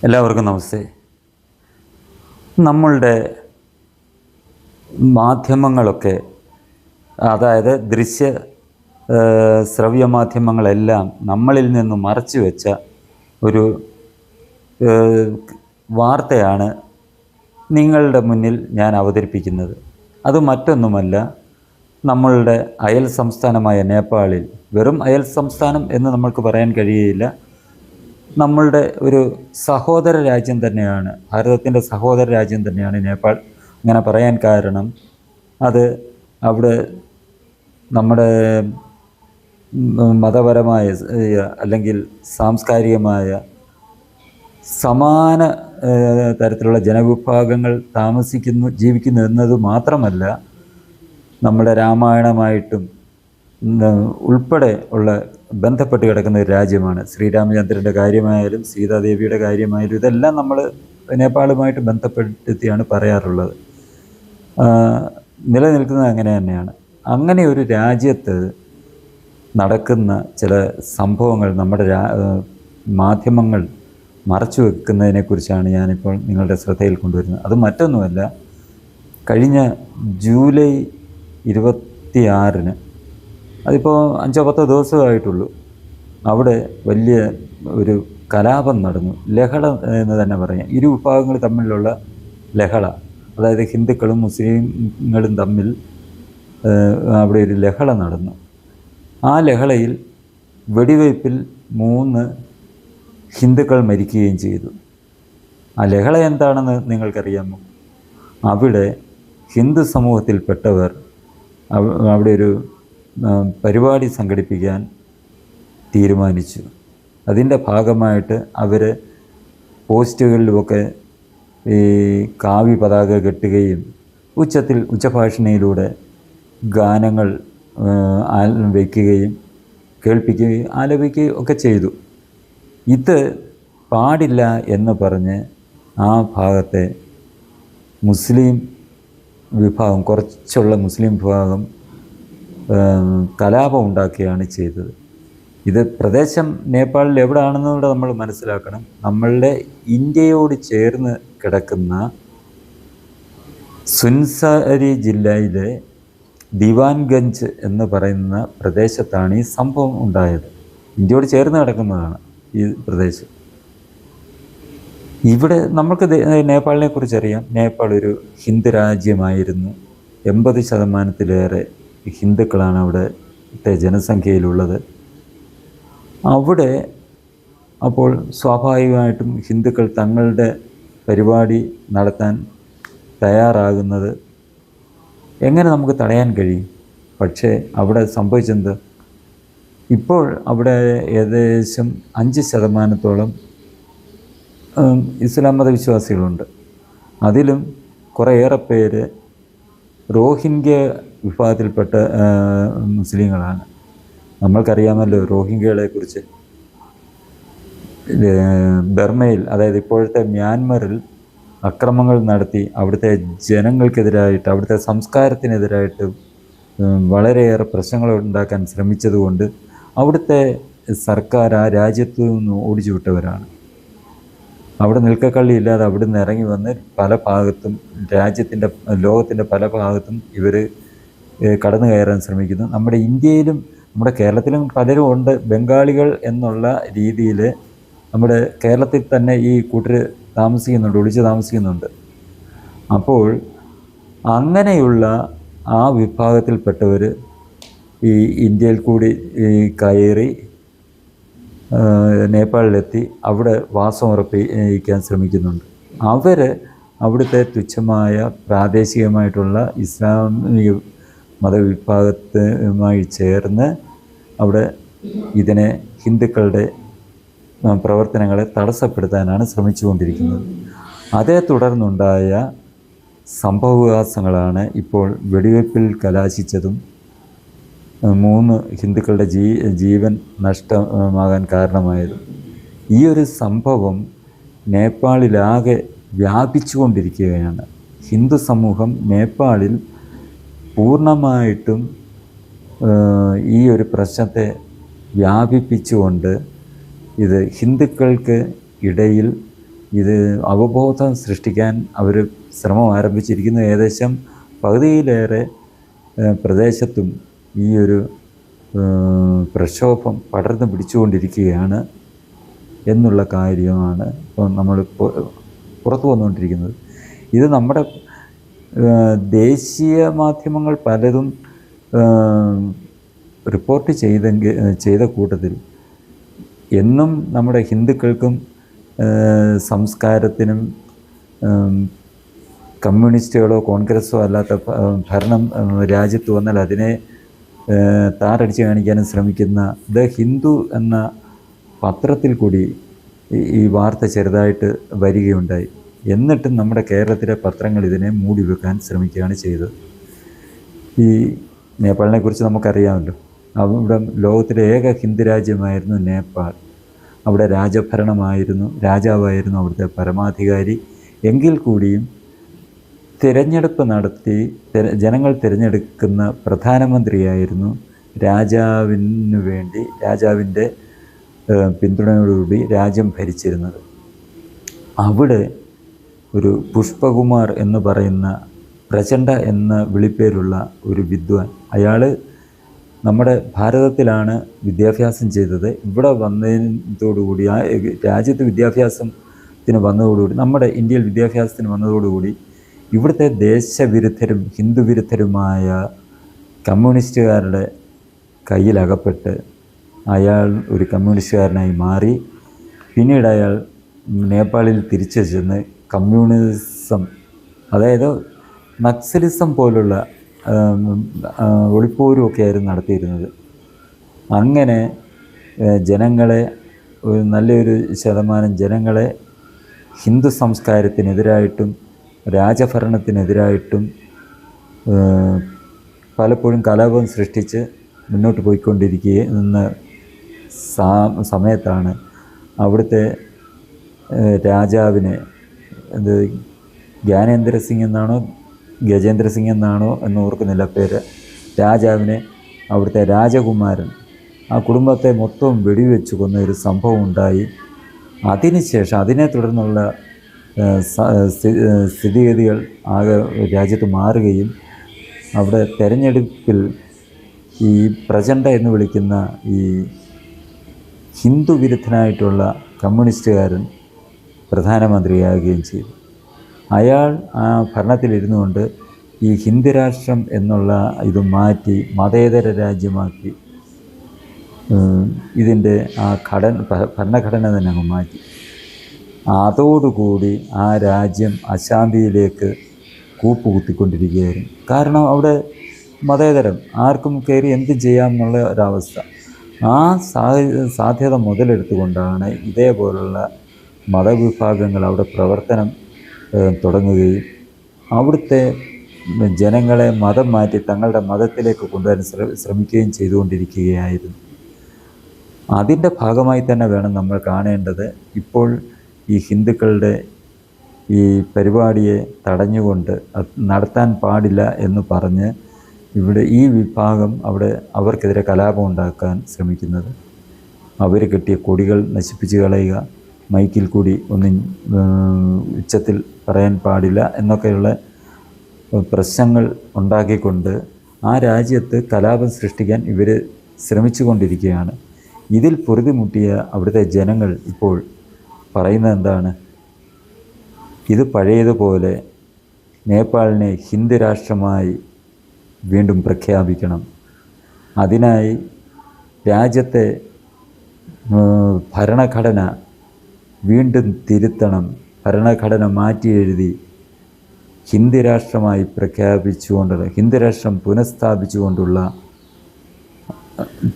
എല്ലാവർക്കും നമസ്തേ. നമ്മളുടെ മാധ്യമങ്ങളൊക്കെ, അതായത് ശ്രവ്യ മാധ്യമങ്ങളെല്ലാം നമ്മളിൽ നിന്ന് മറച്ചു വെച്ച ഒരു വാർത്തയാണ് നിങ്ങളുടെ മുന്നിൽ ഞാൻ അവതരിപ്പിക്കുന്നത്. അത് മറ്റൊന്നുമല്ല, നമ്മളുടെ അയൽ സംസ്ഥാനമായ നേപ്പാളിൽ, വെറും അയൽ സംസ്ഥാനം എന്ന് നമ്മൾക്ക് പറയാൻ കഴിയുകയില്ല, നമ്മളുടെ ഒരു സഹോദര രാജ്യം തന്നെയാണ്, ഭാരതത്തിൻ്റെ സഹോദര രാജ്യം തന്നെയാണ് നേപ്പാൾ. അങ്ങനെ പറയാൻ കാരണം അത് അവിടെ നമ്മുടെ മതപരമായ അല്ലെങ്കിൽ സാംസ്കാരികമായ സമാന തരത്തിലുള്ള ജനവിഭാഗങ്ങൾ ജീവിക്കുന്നു എന്നത് മാത്രമല്ല, നമ്മുടെ രാമായണമായിട്ടും ഉൾപ്പെടെ ഉള്ള ബന്ധപ്പെട്ട് കിടക്കുന്ന ഒരു രാജ്യമാണ്. ശ്രീരാമചന്ദ്രൻ്റെ കാര്യമായാലും സീതാദേവിയുടെ കാര്യമായാലും ഇതെല്ലാം നമ്മൾ നേപ്പാളുമായിട്ട് ബന്ധപ്പെടുത്തിയാണ് പറയാറുള്ളത്. നിലനിൽക്കുന്നത് അങ്ങനെ തന്നെയാണ്. അങ്ങനെ ഒരു രാജ്യത്ത് നടക്കുന്ന ചില സംഭവങ്ങൾ നമ്മുടെ മാധ്യമങ്ങൾ മറച്ചു വെക്കുന്നതിനെക്കുറിച്ചാണ് ഞാനിപ്പോൾ നിങ്ങളുടെ ശ്രദ്ധയിൽ കൊണ്ടുവരുന്നത്. അത് മറ്റൊന്നുമല്ല, കഴിഞ്ഞ ജൂലൈ 26-ന്, അതിപ്പോൾ 5-10 ദിവസമായിട്ടുള്ളൂ, അവിടെ വലിയ ഒരു കലാപം നടന്നു. ലഹള എന്ന് തന്നെ പറയാം. ഇരു വിഭാഗങ്ങൾ തമ്മിലുള്ള ലഹള, അതായത് ഹിന്ദുക്കളും മുസ്ലിങ്ങളും തമ്മിൽ അവിടെ ഒരു ലഹള നടന്നു. ആ ലഹളയിൽ വെടിവയ്പ്പിൽ 3 ഹിന്ദുക്കൾ മരിക്കുകയും ചെയ്തു. ആ ലഹള എന്താണെന്ന് നിങ്ങൾക്കറിയാമോ? അവിടെ ഹിന്ദു സമൂഹത്തിൽപ്പെട്ടവർ അവിടെ ഒരു പരിപാടി സംഘടിപ്പിക്കാൻ തീരുമാനിച്ചു. അതിൻ്റെ ഭാഗമായിട്ട് അവർ പോസ്റ്റുകളിലുമൊക്കെ ഈ കാവ്യ പതാക കെട്ടുകയും ഉച്ചഭാഷണിയിലൂടെ ഗാനങ്ങൾ വയ്ക്കുകയും കേൾപ്പിക്കുകയും ആലപിക്കുകയും ഒക്കെ ചെയ്തു. ഇത് പാടില്ല എന്ന് പറഞ്ഞ് ആ ഭാഗത്തെ മുസ്ലിം വിഭാഗം, കുറച്ചുള്ള മുസ്ലിം വിഭാഗം കലാപം ഉണ്ടാക്കുകയാണ് ചെയ്തത്. ഇത് പ്രദേശം നേപ്പാളിൽ എവിടെയാണെന്നുകൂടെ നമ്മൾ മനസ്സിലാക്കണം. നമ്മളുടെ ഇന്ത്യയോട് ചേർന്ന് കിടക്കുന്ന സുൻസരി ജില്ലയിലെ ദിവാൻഗഞ്ച് എന്ന് പറയുന്ന പ്രദേശത്താണ് ഈ സംഭവം ഉണ്ടായത്. ഇന്ത്യയോട് ചേർന്ന് കിടക്കുന്നതാണ് ഈ പ്രദേശം. ഇവിടെ നമുക്ക് നേപ്പാളിനെ കുറിച്ചറിയാം. നേപ്പാൾ ഒരു ഹിന്ദു രാജ്യമായിരുന്നു. 80% ഹിന്ദുക്കളാണ് അവിടുത്തെ ജനസംഖ്യയിലുള്ളത്. അവിടെ അപ്പോൾ സ്വാഭാവികമായിട്ടും ഹിന്ദുക്കൾ തങ്ങളുടെ പരിപാടി നടത്താൻ തയ്യാറാകുന്നത് എങ്ങനെ നമുക്ക് തടയാൻ കഴിയും? പക്ഷേ അവിടെ സംഭവിച്ചത്, ഇപ്പോൾ അവിടെ ഏകദേശം 5% ഇസ്ലാം മതവിശ്വാസികളുണ്ട്. അതിലും കുറേയേറെ പേര് റോഹിംഗ്യ വിഭാഗത്തിൽപ്പെട്ട മുസ്ലിങ്ങളാണ്. നമ്മൾക്കറിയാമല്ലോ റോഹിംഗ്യകളെക്കുറിച്ച്. ബർമയിൽ, അതായത് ഇപ്പോഴത്തെ മ്യാൻമറിൽ അക്രമങ്ങൾ നടത്തി അവിടുത്തെ ജനങ്ങൾക്കെതിരായിട്ട്, അവിടുത്തെ സംസ്കാരത്തിനെതിരായിട്ട് വളരെയേറെ പ്രശ്നങ്ങൾ ഉണ്ടാക്കാൻ ശ്രമിച്ചതുകൊണ്ട് അവിടുത്തെ സർക്കാർ ആ രാജ്യത്തു നിന്ന് ഓടിച്ചു വിട്ടവരാണ്. അവിടെ നിൽക്കക്കള്ളിയില്ലാതെ അവിടെ നിന്ന് ഇറങ്ങി വന്ന് പല ഭാഗത്തും ലോകത്തിൻ്റെ പല ഭാഗത്തും ഇവർ കടന്നു കയറാൻ ശ്രമിക്കുന്നു. നമ്മുടെ ഇന്ത്യയിലും നമ്മുടെ കേരളത്തിലും പലരും ഉണ്ട്. ബംഗാളികൾ എന്നുള്ള രീതിയിൽ നമ്മുടെ കേരളത്തിൽ തന്നെ ഈ കൂട്ടർ താമസിക്കുന്നുണ്ട്, ഒളിച്ച് താമസിക്കുന്നുണ്ട്. അപ്പോൾ അങ്ങനെയുള്ള ആ വിഭാഗത്തിൽപ്പെട്ടവർ ഈ ഇന്ത്യയിൽ കൂടി കയറി നേപ്പാളിലെത്തി അവിടെ വാസം ഉറപ്പിക്കാൻ ശ്രമിക്കുന്നുണ്ട്. അവർ അവിടുത്തെ തുച്ഛമായ പ്രാദേശികമായിട്ടുള്ള ഇസ്ലാമിക മതവിഭാഗത്തുമായി ചേർന്ന് അവിടെ ഇതിനെ, ഹിന്ദുക്കളുടെ പ്രവർത്തനങ്ങളെ തടസ്സപ്പെടുത്താനാണ് ശ്രമിച്ചുകൊണ്ടിരിക്കുന്നത്. അതേ തുടർന്നുണ്ടായ സംഭവവികാസങ്ങളാണ് ഇപ്പോൾ വെടിവയ്പ്പിൽ കലാശിച്ചതും 3 ഹിന്ദുക്കളുടെ ജീവൻ നഷ്ടമാകാൻ കാരണമായതും. ഈ ഒരു സംഭവം നേപ്പാളിലാകെ വ്യാപിച്ചുകൊണ്ടിരിക്കുകയാണ്. ഹിന്ദു സമൂഹം നേപ്പാളിൽ പൂർണ്ണമായിട്ടും ഈ ഒരു പ്രശ്നത്തെ വ്യാപിപ്പിച്ചുകൊണ്ട് ഇത് ഹിന്ദുക്കൾക്ക് ഇടയിൽ ഇത് അവബോധം സൃഷ്ടിക്കാൻ അവർ ശ്രമം ആരംഭിച്ചിരിക്കുന്നു. ഏകദേശം പകുതിയിലേറെ പ്രദേശത്തും ഈ ഒരു പ്രക്ഷോഭം പടർന്നു പിടിച്ചുകൊണ്ടിരിക്കുകയാണ് എന്നുള്ള കാര്യമാണ് ഇപ്പോൾ നമ്മൾ പുറത്തു വന്നുകൊണ്ടിരിക്കുന്നത്. ഇത് നമ്മുടെ ദേശീയ മാധ്യമങ്ങൾ പലതും റിപ്പോർട്ട് ചെയ്ത കൂട്ടത്തിൽ എന്നും നമ്മുടെ ഹിന്ദുക്കൾക്കും സംസ്കാരത്തിനും കമ്മ്യൂണിസ്റ്റുകളോ കോൺഗ്രസ്സോ അല്ലാത്ത ഭരണം രാജ്യത്ത് വന്നാൽ അതിനെ താറടിച്ച് കാണിക്കാനും ശ്രമിക്കുന്ന ദ ഹിന്ദു എന്ന പത്രത്തിൽ കൂടി ഈ വാർത്ത ചെറുതായിട്ട് വരികയുണ്ടായി. എന്നിട്ടും നമ്മുടെ കേരളത്തിലെ പത്രങ്ങൾ ഇതിനെ മൂടി വെക്കാൻ ശ്രമിക്കുകയാണ് ചെയ്തത്. ഈ നേപ്പാളിനെ കുറിച്ച് നമുക്കറിയാമല്ലോ. അവിടെ ലോകത്തിലെ ഏക ഹിന്ദു രാജ്യമായിരുന്നു നേപ്പാൾ. അവിടെ രാജാവായിരുന്നു അവിടുത്തെ പരമാധികാരി. എങ്കിൽ കൂടിയും തിരഞ്ഞെടുപ്പ് നടത്തി ജനങ്ങൾ തിരഞ്ഞെടുക്കുന്ന പ്രധാനമന്ത്രിയായിരുന്നു രാജാവിന് വേണ്ടി രാജാവിൻ്റെ പിന്തുണയോടുകൂടി രാജ്യം ഭരിച്ചിരുന്നത്. അവിടെ ഒരു പുഷ്പകുമാർ എന്ന് പറയുന്ന പ്രചണ്ഡ എന്ന വിളിപ്പേരുള്ള ഒരു വിദ്വാൻ, അയാൾ നമ്മുടെ ഭാരതത്തിലാണ് വിദ്യാഭ്യാസം ചെയ്തത്. ഇവിടെ വന്നതോടുകൂടി ആ രാജ്യത്ത് വിദ്യാഭ്യാസത്തിന് വന്നതോടുകൂടി നമ്മുടെ ഇന്ത്യയിൽ വിദ്യാഭ്യാസത്തിന് വന്നതോടുകൂടി ഇവിടുത്തെ ദേശവിരുദ്ധരും ഹിന്ദുവിരുദ്ധരുമായ കമ്മ്യൂണിസ്റ്റുകാരുടെ കയ്യിലകപ്പെട്ട് അയാൾ ഒരു കമ്മ്യൂണിസ്റ്റുകാരനായി മാറി. പിന്നീട് അയാൾ നേപ്പാളിൽ തിരിച്ചു ചെന്ന് കമ്മ്യൂണിസം, അതായത് നക്സലിസം പോലുള്ള ഒളിപ്പോരുമൊക്കെ ആയിരുന്നു നടത്തിയിരുന്നത്. അങ്ങനെ ജനങ്ങളെ, നല്ലൊരു ശതമാനം ജനങ്ങളെ ഹിന്ദു സംസ്കാരത്തിനെതിരായിട്ടും രാജഭരണത്തിനെതിരായിട്ടും പലപ്പോഴും കലാപം സൃഷ്ടിച്ച് മുന്നോട്ട് പോയിക്കൊണ്ടിരിക്കുന്ന സമയത്താണ് അവിടുത്തെ രാജാവിനെ, ജ്ഞാനേന്ദ്ര സിംഗ് എന്നാണോ ഗജേന്ദ്ര സിംഗ് എന്നാണോ എന്ന് ഓർക്കുന്നില്ല പേര്, രാജാവിനെ അവിടുത്തെ രാജകുമാരൻ ആ കുടുംബത്തെ മൊത്തം വെടിവെച്ച് കൊന്ന ഒരു സംഭവം ഉണ്ടായി. അതിനുശേഷം അതിനെ തുടർന്നുള്ള സ്ഥിതിഗതികൾ ആകെ രാജ്യത്ത് മാറുകയും അവിടെ തെരഞ്ഞെടുപ്പിൽ ഈ പ്രചണ്ഡ എന്ന് വിളിക്കുന്ന ഈ ഹിന്ദു വിരുദ്ധനായിട്ടുള്ള കമ്മ്യൂണിസ്റ്റുകാരൻ പ്രധാനമന്ത്രിയാകുകയും ചെയ്തു. അയാൾ ആ ഭരണത്തിലിരുന്നു കൊണ്ട് ഈ ഹിന്ദു രാഷ്ട്രം എന്നുള്ള ഇത് മാറ്റി മതേതര രാജ്യമാക്കി ഇതിൻ്റെ ആ ഭരണഘടന തന്നെ അങ്ങ് മാറ്റി. അതോടുകൂടി ആ രാജ്യം അശാന്തിയിലേക്ക് കൂപ്പുകുത്തിക്കൊണ്ടിരിക്കുകയായിരുന്നു. കാരണം അവിടെ മതേതരം, ആർക്കും കയറി എന്തും ചെയ്യാമെന്നുള്ള ഒരവസ്ഥ. ആ സാധ്യത മുതലെടുത്തുകൊണ്ടാണ് ഇതേപോലുള്ള മതവിഭാഗങ്ങൾ അവിടെ പ്രവർത്തനം തുടങ്ങുകയും അവിടുത്തെ ജനങ്ങളെ മതം മാറ്റി തങ്ങളുടെ മതത്തിലേക്ക് കൊണ്ടുവരാൻ ശ്രമിക്കുകയും ചെയ്തുകൊണ്ടിരിക്കുകയായിരുന്നു. അതിൻ്റെ ഭാഗമായി തന്നെ വേണം നമ്മൾ കാണേണ്ടത്. ഇപ്പോൾ ഈ ഹിന്ദുക്കളുടെ ഈ പരിപാടിയെ തടഞ്ഞുകൊണ്ട് നടത്താൻ പാടില്ല എന്ന് പറഞ്ഞ് ഇവിടെ ഈ വിഭാഗം അവിടെ അവർക്കെതിരെ കലാപം ഉണ്ടാക്കാൻ ശ്രമിക്കുന്നത്. അവർ കെട്ടിയ കൊടികൾ നശിപ്പിച്ച് കളയുക, മൈക്കിൽ കൂടി ഒന്നും ഉച്ചത്തിൽ പറയാൻ പാടില്ല എന്നൊക്കെയുള്ള പ്രശ്നങ്ങൾ ഉണ്ടാക്കിക്കൊണ്ട് ആ രാജ്യത്ത് കലാപം സൃഷ്ടിക്കാൻ ഇവർ ശ്രമിച്ചു കൊണ്ടിരിക്കുകയാണ്. ഇതിൽ പൊറുതിമുട്ടിയ അവിടുത്തെ ജനങ്ങൾ ഇപ്പോൾ പറയുന്നത് എന്താണ്? ഇത് പഴയതുപോലെ നേപ്പാളിനെ ഹിന്ദു രാഷ്ട്രമായി വീണ്ടും പ്രഖ്യാപിക്കണം, അതിനായി രാജ്യത്തെ ഭരണഘടന വീണ്ടും തിരുത്തണം, ഭരണഘടന മാറ്റി എഴുതി ഹിന്ദു രാഷ്ട്രമായി പ്രഖ്യാപിച്ചുകൊണ്ടുള്ള, ഹിന്ദു രാഷ്ട്രം പുനഃസ്ഥാപിച്ചുകൊണ്ടുള്ള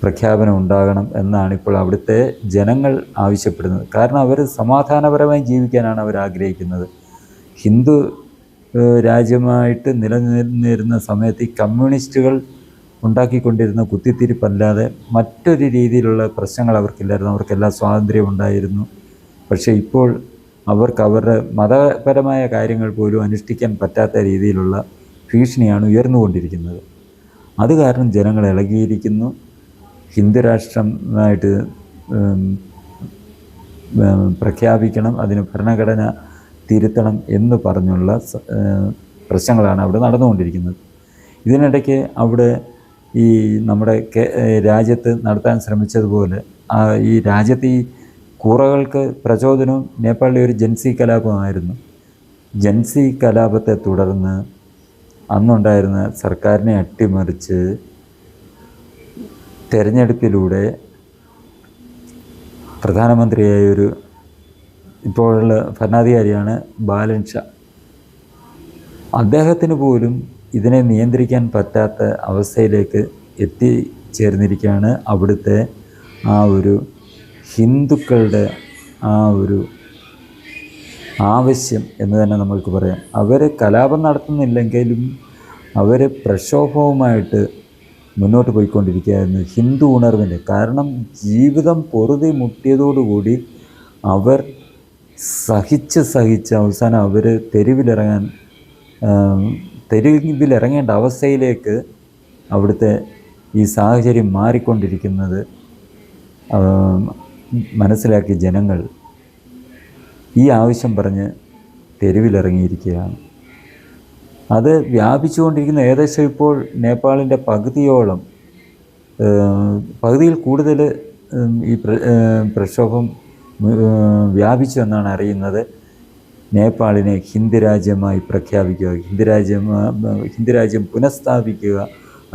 പ്രഖ്യാപനം ഉണ്ടാകണം എന്നാണ് ഇപ്പോൾ അവിടുത്തെ ജനങ്ങൾ ആവശ്യപ്പെടുന്നത്. കാരണം അവർ സമാധാനപരമായി ജീവിക്കാനാണ് അവർ ആഗ്രഹിക്കുന്നത്. ഹിന്ദു രാജ്യമായിട്ട് നിലനിന്നിരുന്ന സമയത്ത് ഈ കമ്മ്യൂണിസ്റ്റുകൾ ഉണ്ടാക്കിക്കൊണ്ടിരുന്ന കുത്തിത്തിരിപ്പല്ലാതെ മറ്റൊരു രീതിയിലുള്ള പ്രശ്നങ്ങൾ അവർക്കില്ലായിരുന്നു. അവർക്കെല്ലാം സ്വാതന്ത്ര്യം ഉണ്ടായിരുന്നു. പക്ഷേ ഇപ്പോൾ അവർക്ക് അവരുടെ മതപരമായ കാര്യങ്ങൾ പോലും അനുഷ്ഠിക്കാൻ പറ്റാത്ത രീതിയിലുള്ള ഭീഷണിയാണ് ഉയർന്നുകൊണ്ടിരിക്കുന്നത്. അത് കാരണം ജനങ്ങൾ ഇളകിയിരിക്കുന്നു. ഹിന്ദു രാഷ്ട്രമായിട്ട് പ്രഖ്യാപിക്കണം, അതിന് ഭരണഘടന തിരുത്തണം എന്ന് പറഞ്ഞുള്ള പ്രശ്നങ്ങളാണ് അവിടെ നടന്നുകൊണ്ടിരിക്കുന്നത്. ഇതിനിടയ്ക്ക് അവിടെ ഈ നമ്മുടെ രാജ്യത്ത് നടത്താൻ ശ്രമിച്ചതുപോലെ ഈ രാജ്യത്ത് ഈ കൂറകൾക്ക് പ്രചോദനവും നേപ്പാളിലെ ഒരു ജൻസി കലാപമായിരുന്നു. ജൻസി കലാപത്തെ തുടർന്ന് അന്നുണ്ടായിരുന്ന സർക്കാരിനെ അട്ടിമറിച്ച് തെരഞ്ഞെടുപ്പിലൂടെ പ്രധാനമന്ത്രിയായൊരു ഇപ്പോഴുള്ള ഭരണാധികാരിയാണ് ബാലൻ ഷാ. അദ്ദേഹത്തിന് പോലും ഇതിനെ നിയന്ത്രിക്കാൻ പറ്റാത്ത അവസ്ഥയിലേക്ക് എത്തിച്ചേർന്നിരിക്കുകയാണ്. അവിടുത്തെ ആ ഒരു ഹിന്ദുക്കളുടെ ആ ഒരു ആവശ്യം എന്ന് തന്നെ നമുക്ക് പറയാം. അവർ കലാപം നടത്തുന്നില്ലെങ്കിലും അവർ പ്രക്ഷോഭവുമായിട്ട് മുന്നോട്ട് പോയിക്കൊണ്ടിരിക്കുകയായിരുന്നു ഹിന്ദു ഉണർവിൻ്റെ. കാരണം ജീവിതം പൊറുതി മുട്ടിയതോടുകൂടി അവർ സഹിച്ച് അവസാനം അവർ തെരുവിലിറങ്ങേണ്ട അവസ്ഥയിലേക്ക് അവിടുത്തെ ഈ സാഹചര്യം മാറിക്കൊണ്ടിരിക്കുന്നത് മനസ്സിലാക്കിയ ജനങ്ങൾ ഈ ആവശ്യം പറഞ്ഞ് തെരുവിലിറങ്ങിയിരിക്കുകയാണ്. അത് വ്യാപിച്ചുകൊണ്ടിരിക്കുന്ന ഏകദേശം ഇപ്പോൾ നേപ്പാളിൻ്റെ പകുതിയിൽ കൂടുതൽ ഈ പ്രക്ഷോഭം വ്യാപിച്ചു എന്നാണ് അറിയുന്നത്. നേപ്പാളിനെ ഹിന്ദു രാജ്യമായി പ്രഖ്യാപിക്കുക, ഹിന്ദു രാജ്യം പുനഃസ്ഥാപിക്കുക,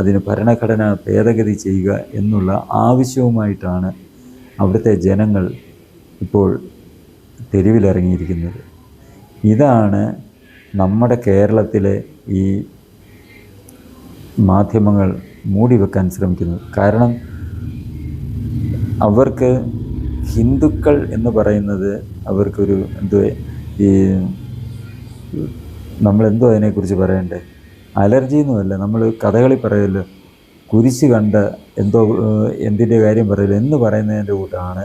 അതിന് ഭരണഘടന ഭേദഗതി ചെയ്യുക എന്നുള്ള ആവശ്യവുമായിട്ടാണ് അവിടുത്തെ ജനങ്ങൾ ഇപ്പോൾ തെരുവിലിറങ്ങിയിരിക്കുന്നത്. ഇതാണ് നമ്മുടെ കേരളത്തിലെ ഈ മാധ്യമങ്ങൾ മൂടിവെക്കാൻ ശ്രമിക്കുന്നത്. കാരണം അവർക്ക് ഹിന്ദുക്കൾ എന്ന് പറയുന്നത് അവർക്കൊരു ഈ നമ്മളെന്തോ അതിനെക്കുറിച്ച് പറയണ്ടേ, അലർജി എന്നുമല്ല, നമ്മൾ കഥകളി പറയുമല്ലോ, കുരിശ് കണ്ട എന്തിൻ്റെ കാര്യം പറയില്ല എന്ന് പറയുന്നതിൻ്റെ കൂട്ടാണ്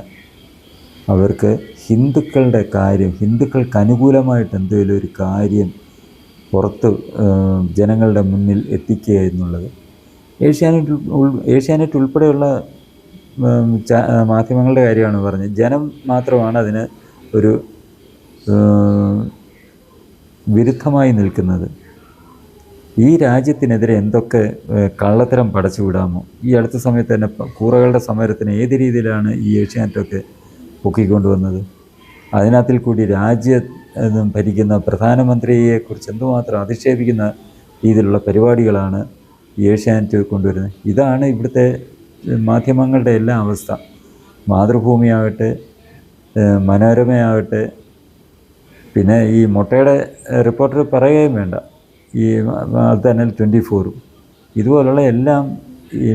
അവർക്ക് ഹിന്ദുക്കളുടെ കാര്യം, ഹിന്ദുക്കൾക്ക് അനുകൂലമായിട്ട് എന്തെങ്കിലും ഒരു കാര്യം പുറത്ത് ജനങ്ങളുടെ മുന്നിൽ എത്തിക്കുക എന്നുള്ളത്. ഏഷ്യാനെറ്റ് ഉൾപ്പെടെയുള്ള മാധ്യമങ്ങളുടെ കാര്യമാണ് പറഞ്ഞത്. ജനം മാത്രമാണ് അതിന് ഒരു വിരുദ്ധമായി നിൽക്കുന്നത്. ഈ രാജ്യത്തിനെതിരെ എന്തൊക്കെ കള്ളത്തരം പടച്ചുവിടാമോ. ഈ അടുത്ത സമയത്ത് തന്നെ കൂറകളുടെ സമരത്തിന് ഏത് രീതിയിലാണ് ഈ ഏഷ്യാനെറ്റൊക്കെ പൊക്കിക്കൊണ്ടുവന്നത്. അതിനകത്തിൽ കൂടി രാജ്യം ഭരിക്കുന്ന പ്രധാനമന്ത്രിയെക്കുറിച്ച് എന്തുമാത്രം അധിക്ഷേപിക്കുന്ന രീതിയിലുള്ള പരിപാടികളാണ് ഈ ഏഷ്യാനെറ്റ് കൊണ്ടുവരുന്നത്. ഇതാണ് ഇവിടുത്തെ മാധ്യമങ്ങളുടെ എല്ലാ അവസ്ഥ. മാതൃഭൂമിയാകട്ടെ, മനോരമയാകട്ടെ, പിന്നെ ഈ മുട്ടയുടെ റിപ്പോർട്ടർ പറയുകയും വേണ്ട, ഈ അത് തന്നെ 24 ഇതുപോലുള്ള എല്ലാം ഈ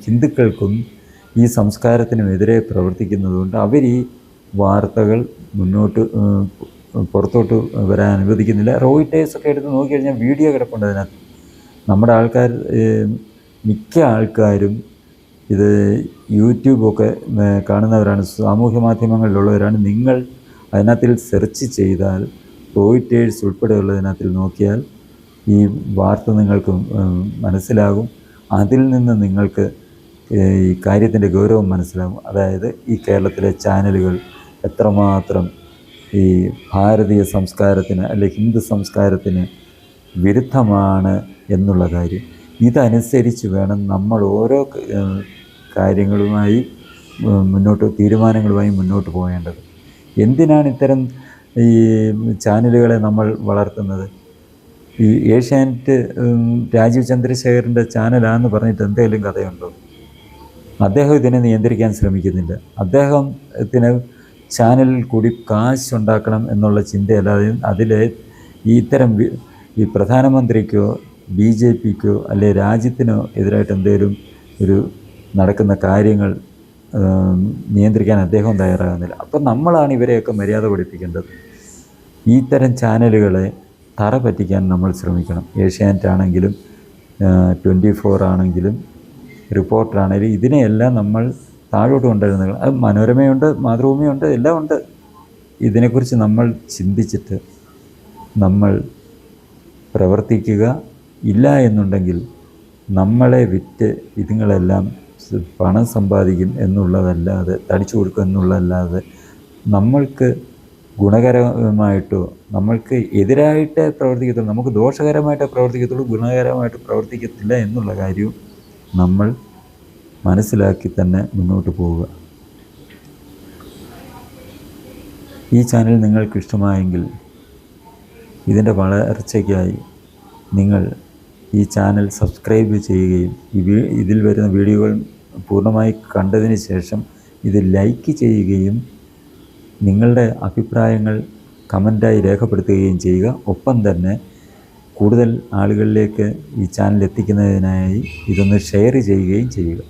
ഹിന്ദുക്കൾക്കും ഈ സംസ്കാരത്തിനുമെതിരെ പ്രവർത്തിക്കുന്നതുകൊണ്ട് അവർ ഈ വാർത്തകൾ പുറത്തോട്ട് വരാൻ അനുവദിക്കുന്നില്ല. റോയിട്ടേഴ്സൊക്കെ എടുത്ത് നോക്കിക്കഴിഞ്ഞാൽ വീഡിയോ കിടപ്പുണ്ട് അതിനകത്ത്. നമ്മുടെ ആൾക്കാർ, മിക്ക ആൾക്കാരും ഇത് യൂട്യൂബൊക്കെ കാണുന്നവരാണ്, സാമൂഹ്യ മാധ്യമങ്ങളിലുള്ളവരാണ്. നിങ്ങൾ അതിനകത്തിൽ സെർച്ച് ചെയ്താൽ റോയിട്ടേഴ്സ് ഉൾപ്പെടെയുള്ളതിനകത്തിൽ നോക്കിയാൽ ഈ വാർത്ത നിങ്ങൾക്ക് മനസ്സിലാകും. അതിൽ നിന്ന് നിങ്ങൾക്ക് ഈ കാര്യത്തിൻ്റെ ഗൗരവം മനസ്സിലാകും. അതായത് ഈ കേരളത്തിലെ ചാനലുകൾ എത്രമാത്രം ഈ ഭാരതീയ സംസ്കാരത്തിന് അല്ലെങ്കിൽ ഹിന്ദു സംസ്കാരത്തിന് വിരുദ്ധമാണ് എന്നുള്ള കാര്യം. ഇതനുസരിച്ച് വേണം നമ്മൾ ഓരോ കാര്യങ്ങളുമായി തീരുമാനങ്ങളുമായി മുന്നോട്ട് പോകേണ്ടത്. എന്തിനാണ് ഇത്തരം ഈ ചാനലുകളെ നമ്മൾ വളർത്തുന്നത്? ഈ ഏഷ്യാനെറ്റ് രാജീവ് ചന്ദ്രശേഖറിൻ്റെ ചാനലാണെന്ന് പറഞ്ഞിട്ട് എന്തെങ്കിലും കഥയുണ്ടോ? അദ്ദേഹം ഇതിനെ നിയന്ത്രിക്കാൻ ശ്രമിക്കുന്നില്ല. അദ്ദേഹത്തിന് ചാനലിൽ കൂടി കാശുണ്ടാക്കണം എന്നുള്ള ചിന്തയല്ലാതെ അതിലെ ഇത്തരം ഈ പ്രധാനമന്ത്രിക്കോ BJPക്കോ അല്ലെ രാജ്യത്തിനോ എതിരായിട്ട് എന്തെങ്കിലും ഒരു നടക്കുന്ന കാര്യങ്ങൾ നിയന്ത്രിക്കാൻ അദ്ദേഹം തയ്യാറാകുന്നില്ല. അപ്പം നമ്മളാണ് ഇവരെയൊക്കെ മര്യാദ പഠിപ്പിക്കേണ്ടത്. ഇത്തരം ചാനലുകളെ തറ പറ്റിക്കാൻ നമ്മൾ ശ്രമിക്കണം. ഏഷ്യാനെറ്റ് ആണെങ്കിലും 24 ആണെങ്കിലും റിപ്പോർട്ടറാണെങ്കിലും ഇതിനെയെല്ലാം നമ്മൾ താഴോട്ട് കൊണ്ടുവരുന്നത്. അത് മനോരമയുണ്ട്, മാതൃഭൂമിയുണ്ട്, എല്ലാം ഉണ്ട്. ഇതിനെക്കുറിച്ച് നമ്മൾ ചിന്തിച്ചിട്ട് നമ്മൾ പ്രവർത്തിക്കുക. ഇല്ല എന്നുണ്ടെങ്കിൽ നമ്മളെ വിറ്റ് ഇതുങ്ങളെല്ലാം പണം സമ്പാദിക്കും എന്നുള്ളതല്ലാതെ, തടിച്ചു കൊടുക്കും എന്നുള്ളതല്ലാതെ നമ്മൾക്ക് ഗുണകരമായിട്ടോ നമ്മൾക്ക് എതിരായിട്ടേ പ്രവർത്തിക്കത്തുള്ളൂ, നമുക്ക് ദോഷകരമായിട്ടേ പ്രവർത്തിക്കത്തുള്ളൂ, ഗുണകരമായിട്ട് പ്രവർത്തിക്കത്തില്ല എന്നുള്ള കാര്യവും നമ്മൾ മനസ്സിലാക്കി തന്നെ മുന്നോട്ട് പോവുക. ഈ ചാനൽ നിങ്ങൾക്ക് ഇഷ്ടമായെങ്കിൽ ഇതിൻ്റെ വളർച്ചയ്ക്കായി നിങ്ങൾ ഈ ചാനൽ സബ്സ്ക്രൈബ് ചെയ്യുകയും ഇതിൽ വരുന്ന വീഡിയോകൾ പൂർണ്ണമായി കണ്ടതിന് ശേഷം ഇത് ലൈക്ക് ചെയ്യുകയും നിങ്ങളുടെ അഭിപ്രായങ്ങൾ കമൻറ്റായി രേഖപ്പെടുത്തുകയും ചെയ്യുക. ഒപ്പം തന്നെ കൂടുതൽ ആളുകളിലേക്ക് ഈ ചാനൽ എത്തിക്കുന്നതിനായി ഇതൊന്ന് ഷെയർ ചെയ്യുകയും ചെയ്യുക.